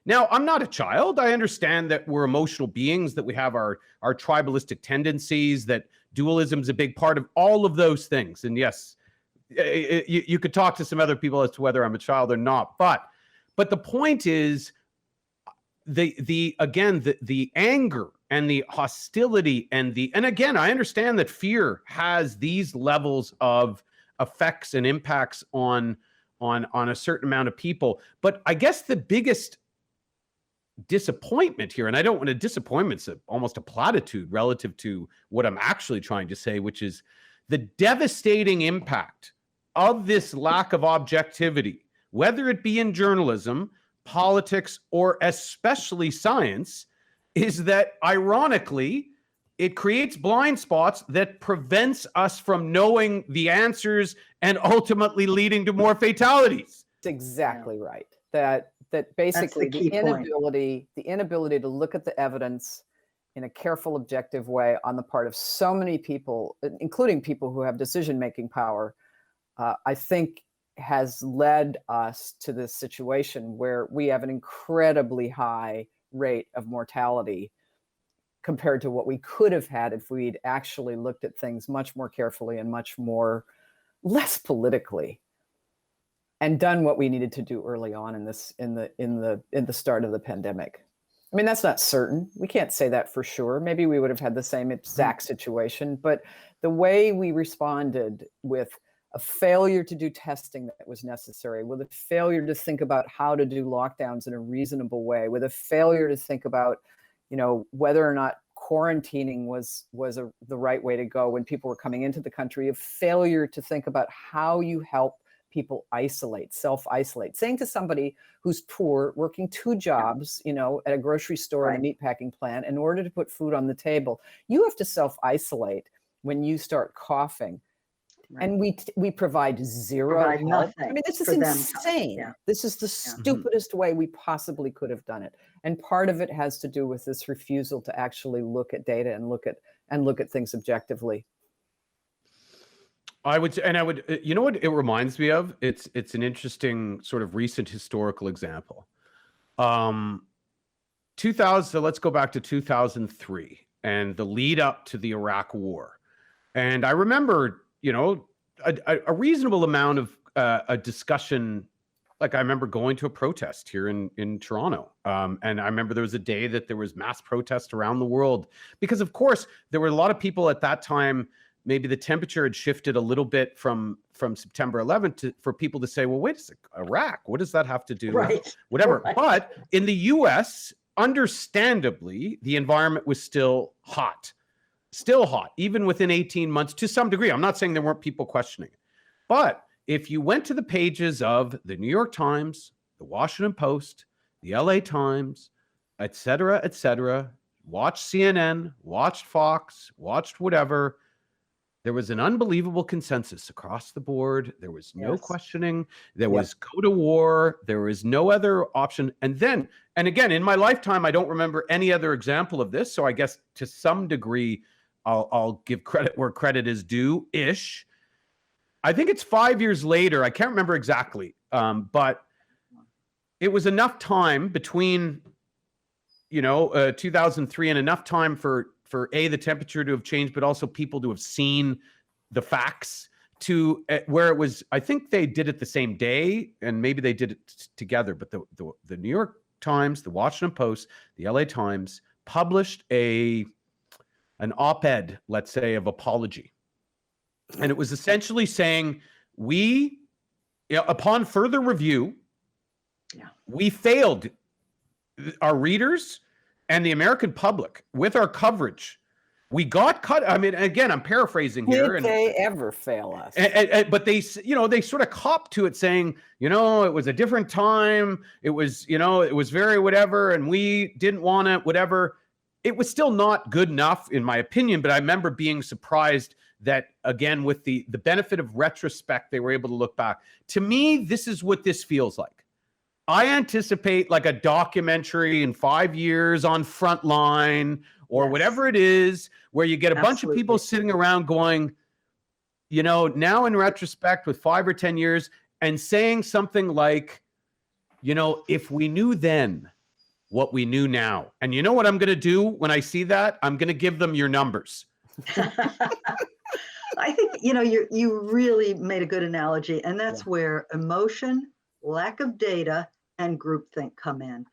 Now, I'm not a child. I understand that we're emotional beings, that we have our tribalistic tendencies, that dualism is a big part of all of those things. And yes, you could talk to some other people as to whether I'm a child or not. But the point is, the anger and the hostility and again, I understand that fear has these levels of effects and impacts on a certain amount of people. But I guess the biggest disappointment here, and I don't want to, disappointment's almost a platitude relative to what I'm actually trying to say, which is the devastating impact of this lack of objectivity, whether it be in journalism, politics, or especially science, is that ironically, it creates blind spots that prevents us from knowing the answers and ultimately leading to more fatalities. That's exactly right. That basically the inability to look at the evidence in a careful, objective way on the part of so many people, including people who have decision-making power, I think has led us to this situation where we have an incredibly high rate of mortality compared to what we could have had if we'd actually looked at things much more carefully and much more less politically, and done what we needed to do early on in the start of the pandemic. I mean, that's not certain. We can't say that for sure. Maybe we would have had the same exact situation, but the way we responded with a failure to do testing that was necessary, with a failure to think about how to do lockdowns in a reasonable way, with a failure to think about, whether or not quarantining was the right way to go when people were coming into the country, a failure to think about how you help people self-isolate, saying to somebody who's poor, working 2 jobs, at a grocery store and a meatpacking plant, in order to put food on the table, you have to self-isolate when you start coughing. Right. And we provide zero help. I mean, this is insane. Yeah. This is the stupidest way we possibly could have done it. And part of it has to do with this refusal to actually look at data and look at things objectively. I would, you know what it reminds me of? It's an interesting sort of recent historical example. 2000, so let's go back to 2003 and the lead up to the Iraq War. And I remember, a reasonable amount of a discussion. Like I remember going to a protest here in Toronto. And I remember there was a day that there was mass protests around the world because, of course, there were a lot of people at that time. Maybe the temperature had shifted a little bit from September 11th for people to say, well, wait a second, Iraq, what does that have to do with whatever? Right. But in the US, understandably, the environment was still hot, even within 18 months to some degree. I'm not saying there weren't people questioning it. But if you went to the pages of the New York Times, the Washington Post, the LA Times, et cetera, watched CNN, watched Fox, watched whatever, there was an unbelievable consensus across the board. There was no questioning. There was go to war. There was no other option. And again, in my lifetime, I don't remember any other example of this. So I guess to some degree, I'll give credit where credit is due-ish. I think it's 5 years later. I can't remember exactly, but it was enough time between, 2003 and enough time for the temperature to have changed, but also people to have seen the facts to where it was. I think they did it the same day, and maybe they did it together. But the New York Times, the Washington Post, the LA Times published an op-ed, let's say, of apology. And it was essentially saying, upon further review, we failed our readers and the American public with our coverage. We got cut. I mean, again, I'm paraphrasing here. Did they ever fail us? But they sort of copped to it, saying, it was a different time. It was, it was very whatever, and we didn't want it, whatever. It was still not good enough, in my opinion. But I remember being surprised that, again, with the benefit of retrospect, they were able to look back. To me, this is what this feels like. I anticipate like a documentary in 5 years on Frontline or whatever it is, where you get a bunch of people sitting around going, now in retrospect with 5 or 10 years, and saying something like, if we knew then what we knew now. And you know what I'm going to do when I see that? I'm going to give them your numbers. I think, you really made a good analogy, and that's where emotion, lack of data, and groupthink come in.